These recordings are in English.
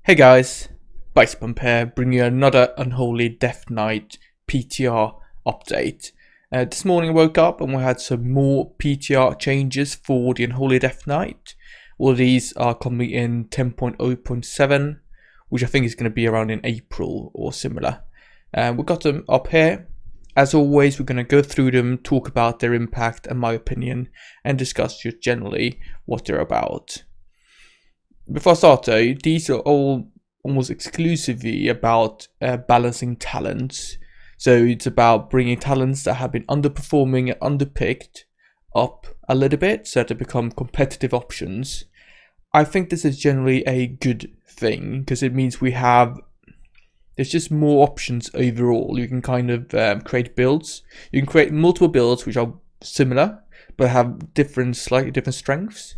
Hey guys, Bicep here, bringing you another Unholy Death Knight PTR update. This morning I woke up and we had some more PTR changes for the Unholy Death Knight. All these are coming in 10.0.7, which I think is going to be around in April or similar. We got them up here. As always, we're going to go through them, talk about their impact and my opinion, and discuss just generally what they're about. Before I start though, these are all almost exclusively about balancing talents. So it's about bringing talents that have been underperforming and underpicked up a little bit so that they become competitive options. I think this is generally a good thing because it means there's just more options overall. You can kind of create builds. You can create multiple builds which are similar but have slightly different strengths.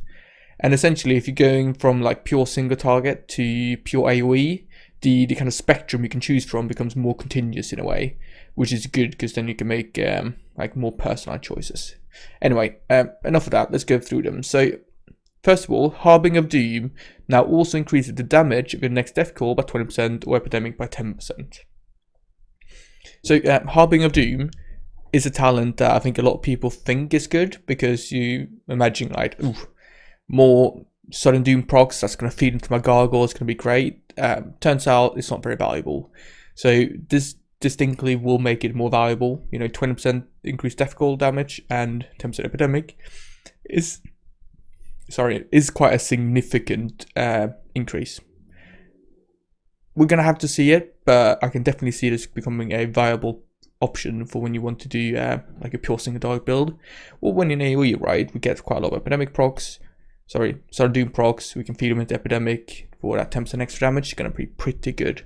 And essentially, if you're going from like pure single target to pure AoE, the kind of spectrum you can choose from becomes more continuous in a way, which is good because then you can make like more personalized choices. Anyway, enough of that. Let's go through them. So, first of all, Harbinger of Doom now also increases the damage of your next death call by 20% or Epidemic by 10%. So, Harbinger of Doom is a talent that I think a lot of people think is good because you imagine like, ooh, more sudden doom procs that's going to feed into my gargoyle is going to be great. Turns out it's not very valuable, so this distinctly will make it more valuable. 20% increased death call damage and 10% epidemic is quite a significant increase. We're going to have to see it, but I can definitely see this becoming a viable option for when you want to do like a pure single target build, or when in AoE, right? We get quite a lot of epidemic procs. Sudden Doom procs, we can feed them into Epidemic for that 10% extra damage. It's going to be pretty good.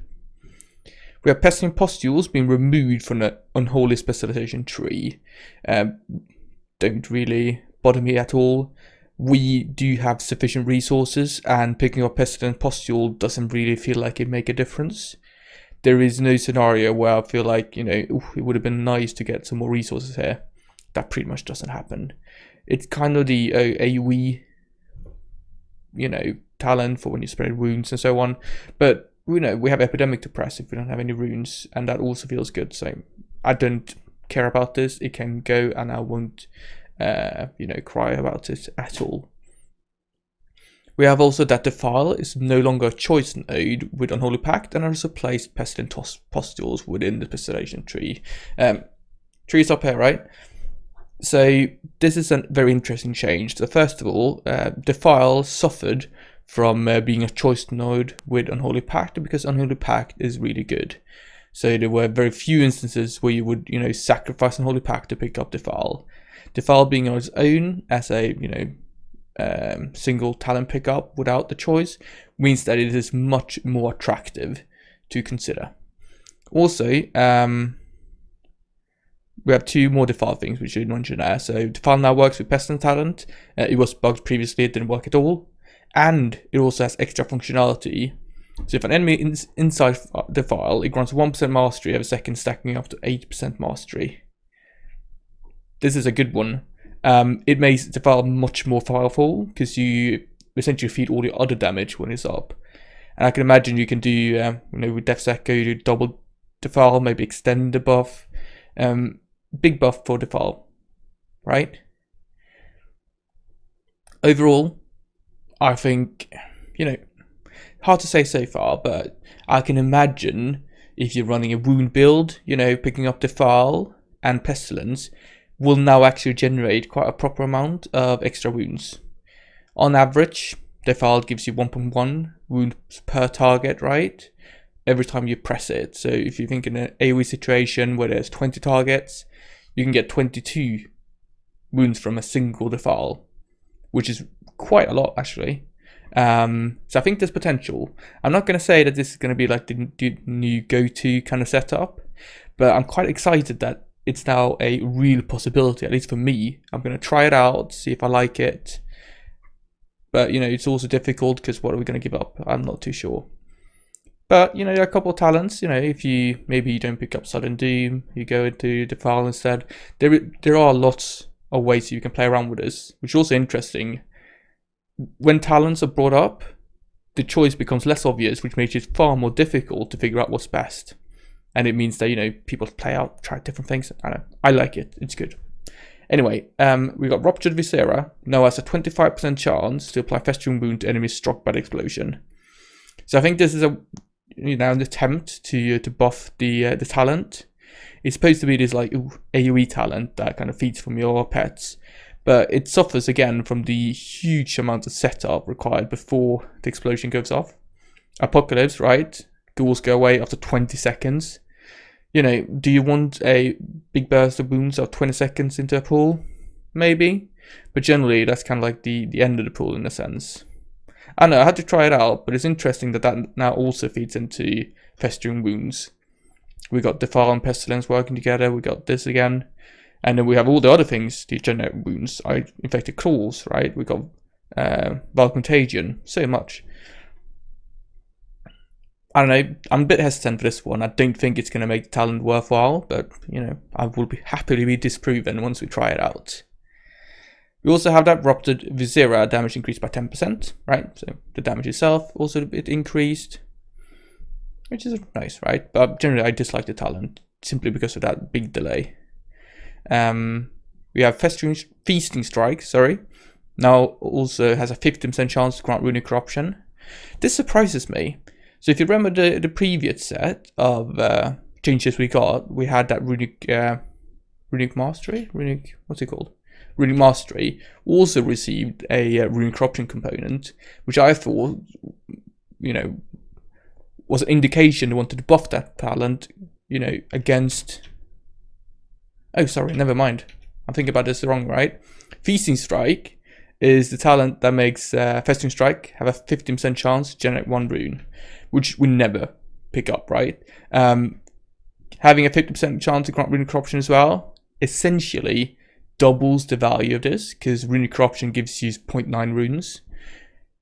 We have Pestilent Pustules being removed from the Unholy Specialization tree. Don't really bother me at all. We do have sufficient resources, and picking up Pestilent Pustule doesn't really feel like it make a difference. There is no scenario where I feel like, it would have been nice to get some more resources here. That pretty much doesn't happen. It's kind of the AoE talent for when you spread wounds and so on, but we have Epidemic to press if we don't have any runes, and that also feels good. So I don't care about this. It can go, and I won't cry about it at all. We have also that Defile is no longer a choice node with Unholy Pact, and has replaced Pestilent Pustules within the Specialization tree. Trees up here, right? So this is a very interesting change. So first of all, Defile suffered from being a choice node with Unholy Pact because Unholy Pact is really good. So there were very few instances where you would, sacrifice Unholy Pact to pick up Defile. Defile being on its own as a, single talent pickup without the choice means that it is much more attractive to consider. Also, we have two more Defile things which you mentioned there. So Defile now works with Pestilent talent. It was bugged previously, it didn't work at all. And it also has extra functionality. So if an enemy is inside Defile, it grants 1% mastery every second, stacking up to 8% mastery. This is a good one. It makes Defile much more powerful because you essentially feed all the other damage when it's up. And I can imagine you can do, with Death's Echo, you do double Defile, maybe extend the buff. Big buff for Defile, right? Overall, I think, hard to say so far, but I can imagine if you're running a wound build, picking up Defile and Pestilence will now actually generate quite a proper amount of extra wounds. On average, Defile gives you 1.1 wounds per target, right? Every time you press it. So if you think in an AoE situation where there's 20 targets, you can get 22 wounds from a single Defile, which is quite a lot actually. So I think there's potential. I'm not going to say that this is going to be like the new go-to kind of setup, but I'm quite excited that it's now a real possibility, at least for me. I'm going to try it out, see if I like it. But, it's also difficult because what are we going to give up? I'm not too sure. But, there are a couple of talents, if maybe you don't pick up Sudden Doom, you go into Defile instead. There are lots of ways you can play around with this, which is also interesting. When talents are brought up, the choice becomes less obvious, which makes it far more difficult to figure out what's best. And it means that, you know, people play out, try different things. I don't know. I like it. It's good. Anyway, we got Ruptured Viscera. Now has a 25% chance to apply Festering Wound to enemies struck by the explosion. So I think this is an attempt to buff the talent. It's supposed to be this like AoE talent that kind of feeds from your pets, but it suffers again from the huge amount of setup required before the explosion goes off. Apocalypse, right? Ghouls go away after 20 seconds. You know, do you want a big burst of wounds of 20 seconds into a pool? Maybe, but generally that's kind of like the end of the pool in a sense. I don't know, I had to try it out, but it's interesting that now also feeds into Festering Wounds. We got Defile and Pestilence working together, we got this again. And then we have all the other things to generate wounds. Infected Claws, right? We got Viral Contagion, so much. I don't know, I'm a bit hesitant for this one. I don't think it's going to make the talent worthwhile, but, you know, I will be happily be disproven once we try it out. We also have that Ruptured Viscera damage increased by 10%, right? So the damage itself also a bit increased, which is nice, right? But generally I dislike the talent simply because of that big delay. We have Feasting Strike, now also has a 15% chance to grant Runic Corruption. This surprises me. So if you remember the previous set of changes we got, we had that Runic Mastery? What's it called? Runic Mastery also received a Runic Corruption component, which I thought, you know, was an indication they wanted to buff that talent, you know, against... Oh, sorry, never mind. I'm thinking about this wrong, right? Feasting Strike is the talent that makes Festering Strike have a 15% chance to generate 1 rune, which we never pick up, right? Having a 50% chance to grant Runic Corruption as well essentially doubles the value of this, because Runic Corruption gives you 0.9 runes.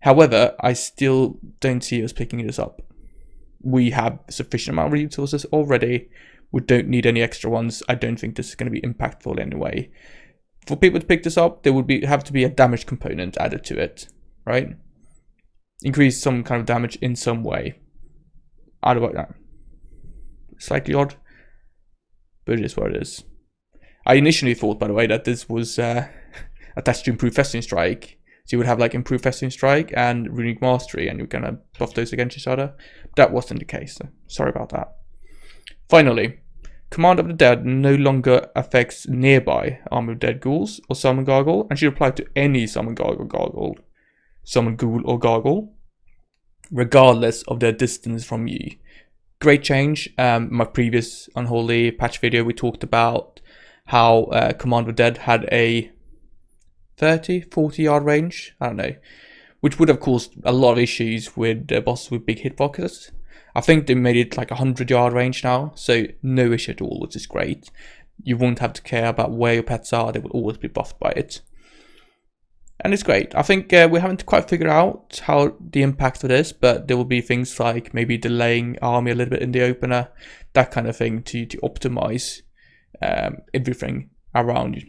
However, I still don't see us picking this up. We have sufficient amount of resources already. We don't need any extra ones. I don't think this is going to be impactful anyway. For people to pick this up, there would have to be a damage component added to it, right? Increase some kind of damage in some way. I don't know. Slightly odd, but it is what it is. I initially thought, by the way, that this was attached to Improved Festering Strike. So you would have like Improved Festering Strike and Runic Mastery, and you're gonna buff those against each other. That wasn't the case, so sorry about that. Finally, Command of the Dead no longer affects nearby Army of Dead ghouls or Summon Gargle, and should apply to any Summon Summon Ghoul or Gargle, regardless of their distance from you. Great change. My previous Unholy patch video, we talked about how Command of the Dead had a 30-40 yard range, I don't know, which would have caused a lot of issues with bosses with big hitboxes. I think they made it like 100 yard range now, so no issue at all, which is great. You won't have to care about where your pets are, they will always be buffed by it. And it's great. I think we haven't quite figured out how the impact of this, but there will be things like maybe delaying army a little bit in the opener, that kind of thing to optimize everything around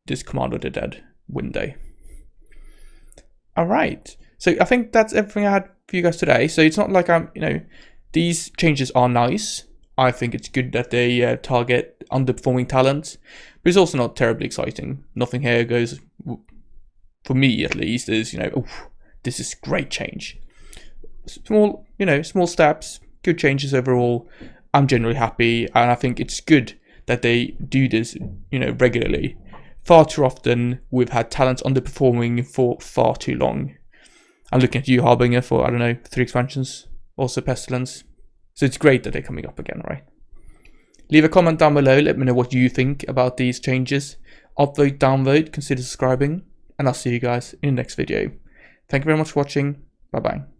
this Command of the Dead window. Alright, so I think that's everything I had for you guys today. So it's not like these changes are nice. I think it's good that they target underperforming talents, but it's also not terribly exciting. Nothing here goes, for me at least, is, this is great change. Small steps, good changes overall. I'm generally happy, and I think it's good that they do this, regularly. Far too often, we've had talents underperforming for far too long. I'm looking at you, Harbinger, for, 3 expansions. Also Pestilence. So it's great that they're coming up again, right? Leave a comment down below. Let me know what you think about these changes. Upvote, downvote, consider subscribing. And I'll see you guys in the next video. Thank you very much for watching. Bye-bye.